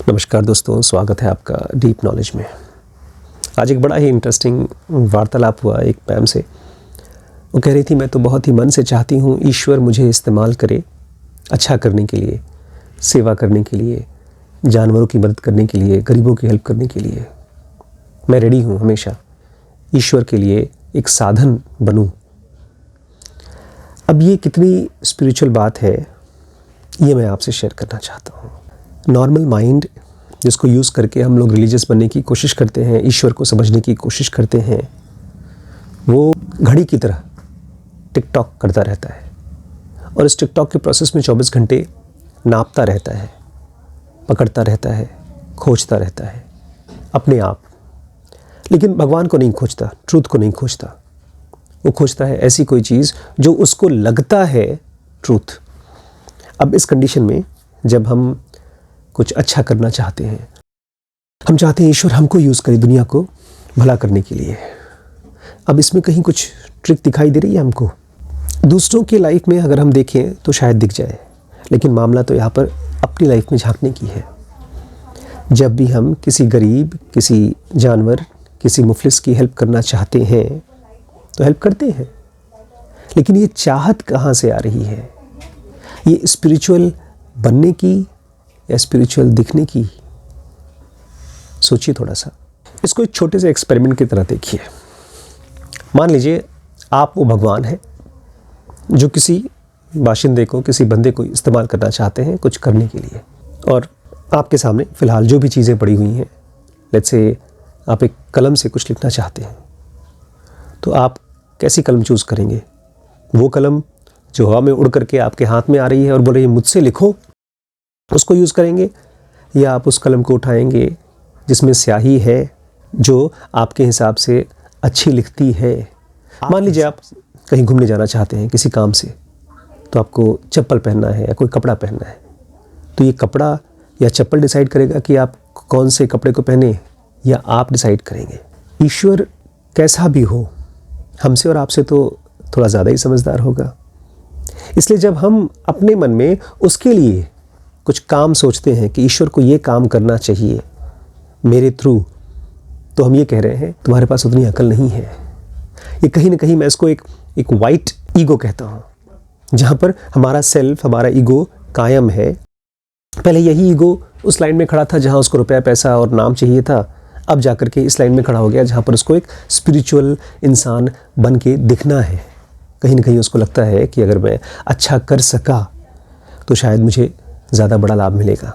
नमस्कार दोस्तों, स्वागत है आपका डीप नॉलेज में। आज एक बड़ा ही इंटरेस्टिंग वार्तालाप हुआ एक मैम से। वो कह रही थी, मैं तो बहुत ही मन से चाहती हूँ ईश्वर मुझे इस्तेमाल करे अच्छा करने के लिए, सेवा करने के लिए, जानवरों की मदद करने के लिए, गरीबों की हेल्प करने के लिए। मैं रेडी हूँ हमेशा ईश्वर के लिए एक साधन बनूँ। अब ये कितनी स्पिरिचुअल बात है, ये मैं आपसे शेयर करना चाहता हूँ। नॉर्मल माइंड जिसको यूज़ करके हम लोग रिलीजियस बनने की कोशिश करते हैं, ईश्वर को समझने की कोशिश करते हैं, वो घड़ी की तरह टिक टॉक करता रहता है और इस टिक टॉक के प्रोसेस में 24 घंटे नापता रहता है, पकड़ता रहता है, खोजता रहता है अपने आप। लेकिन भगवान को नहीं खोजता, ट्रूथ को नहीं खोजता। वो खोजता है ऐसी कोई चीज़ जो उसको लगता है ट्रूथ। अब इस कंडीशन में जब हम कुछ अच्छा करना चाहते हैं, हम चाहते हैं ईश्वर हमको यूज़ करे दुनिया को भला करने के लिए। अब इसमें कहीं कुछ ट्रिक दिखाई दे रही है हमको। दूसरों की लाइफ में अगर हम देखें तो शायद दिख जाए, लेकिन मामला तो यहाँ पर अपनी लाइफ में झांकने की है। जब भी हम किसी गरीब, किसी जानवर, किसी मुफलिस की हेल्प करना चाहते हैं तो हेल्प करते हैं, लेकिन ये चाहत कहाँ से आ रही है? ये स्पिरिचुअल बनने की या स्पिरिचुअल दिखने की? सोचिए थोड़ा सा। इसको एक छोटे से एक्सपेरिमेंट की तरह देखिए। मान लीजिए आप वो भगवान हैं जो किसी बाशिंदे को, किसी बंदे को इस्तेमाल करना चाहते हैं कुछ करने के लिए, और आपके सामने फ़िलहाल जो भी चीज़ें पड़ी हुई हैं, लेट्स से आप एक कलम से कुछ लिखना चाहते हैं, तो आप कैसी कलम चूज़ करेंगे? वो कलम जो हवा में उड़ करके आपके हाथ में आ रही है और बोल रही है मुझसे लिखो, उसको यूज़ करेंगे? या आप उस कलम को उठाएंगे जिसमें स्याही है, जो आपके हिसाब से अच्छी लिखती है? मान लीजिए आप कहीं घूमने जाना चाहते हैं किसी काम से, तो आपको चप्पल पहनना है या कोई कपड़ा पहनना है, तो ये कपड़ा या चप्पल डिसाइड करेगा कि आप कौन से कपड़े को पहने, या आप डिसाइड करेंगे? ईश्वर कैसा भी हो, हमसे और आपसे तो थोड़ा ज़्यादा ही समझदार होगा। इसलिए जब हम अपने मन में उसके लिए कुछ काम सोचते हैं कि ईश्वर को ये काम करना चाहिए मेरे थ्रू, तो हम ये कह रहे हैं तुम्हारे पास उतनी अकल नहीं है। ये कहीं ना कहीं मैं इसको एक वाइट ईगो कहता हूँ, जहाँ पर हमारा सेल्फ, हमारा ईगो कायम है। पहले यही ईगो उस लाइन में खड़ा था जहाँ उसको रुपया, पैसा और नाम चाहिए था। अब जाकर के इस लाइन में खड़ा हो गया जहाँ पर उसको एक स्पिरिचुअल इंसान बन के दिखना है। कहीं ना कहीं उसको लगता है कि अगर मैं अच्छा कर सका तो शायद मुझे ज़्यादा बड़ा लाभ मिलेगा,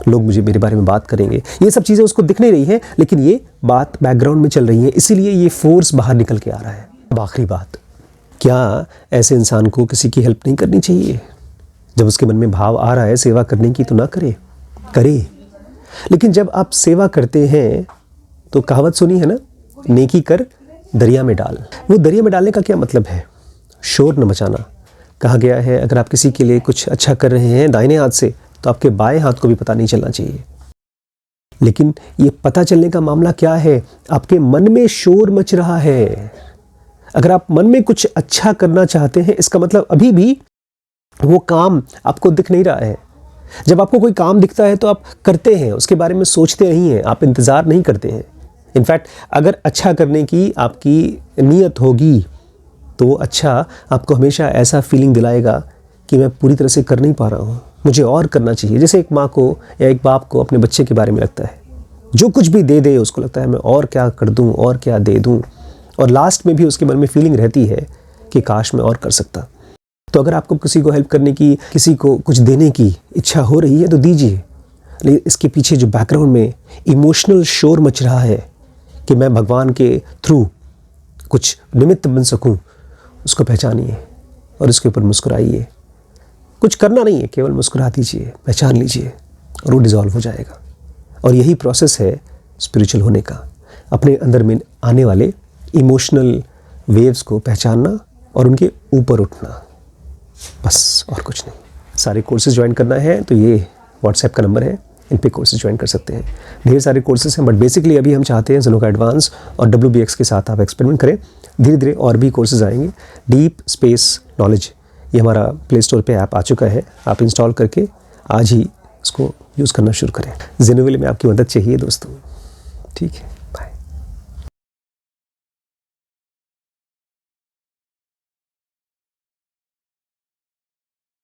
लोग मुझे मेरे बारे में बात करेंगे। ये सब चीज़ें उसको दिख नहीं रही हैं, लेकिन ये बात बैकग्राउंड में चल रही है, इसीलिए ये फोर्स बाहर निकल के आ रहा है। अब आखिरी बात, क्या ऐसे इंसान को किसी की हेल्प नहीं करनी चाहिए? जब उसके मन में भाव आ रहा है सेवा करने की तो ना करे, करे। लेकिन जब आप सेवा करते हैं तो कहावत सुनी है ना, नेकी कर दरिया में डाल। वो दरिया में डालने का क्या मतलब है? शोर न मचाना। कहा गया है अगर आप किसी के लिए कुछ अच्छा कर रहे हैं दाहिने हाथ से, तो आपके बाएं हाथ को भी पता नहीं चलना चाहिए। लेकिन ये पता चलने का मामला क्या है? आपके मन में शोर मच रहा है। अगर आप मन में कुछ अच्छा करना चाहते हैं, इसका मतलब अभी भी वो काम आपको दिख नहीं रहा है। जब आपको कोई काम दिखता है तो आप करते हैं, उसके बारे में सोचते नहीं हैं, आप इंतज़ार नहीं करते हैं। इनफैक्ट अगर अच्छा करने की आपकी नीयत होगी तो वो अच्छा आपको हमेशा ऐसा फीलिंग दिलाएगा कि मैं पूरी तरह से कर नहीं पा रहा हूँ, मुझे और करना चाहिए। जैसे एक माँ को या एक बाप को अपने बच्चे के बारे में लगता है, जो कुछ भी दे दे उसको लगता है मैं और क्या कर दूँ, और क्या दे दूँ, और लास्ट में भी उसके मन में फीलिंग रहती है कि काश मैं और कर सकता। तो अगर आपको किसी को हेल्प करने की, किसी को कुछ देने की इच्छा हो रही है तो दीजिए, लेकिन इसके पीछे जो बैकग्राउंड में इमोशनल शोर मच रहा है कि मैं भगवान के थ्रू कुछ निमित्त बन सकूँ, उसको पहचानिए और उसके ऊपर मुस्कुराइए। कुछ करना नहीं है, केवल मुस्कुरा दीजिए, पहचान लीजिए और वो डिज़ोल्व हो जाएगा। और यही प्रोसेस है स्पिरिचुअल होने का, अपने अंदर में आने वाले इमोशनल वेव्स को पहचानना और उनके ऊपर उठना, बस और कुछ नहीं। सारे कोर्सेज ज्वाइन करना है तो ये व्हाट्सएप का नंबर है, इन पे कोर्सेज ज्वाइन कर सकते हैं। ढेर सारे कोर्सेज हैं, बट बेसिकली अभी हम चाहते हैं ज़ेनोका एडवांस और WBX के साथ आप एक्सपेरिमेंट करें। धीरे धीरे और भी कोर्सेज आएंगे। डीप स्पेस नॉलेज, ये हमारा प्ले स्टोर पे ऐप आ चुका है, आप इंस्टॉल करके आज ही उसको यूज़ करना शुरू करें। जेनुअली में आपकी मदद चाहिए दोस्तों, ठीक है।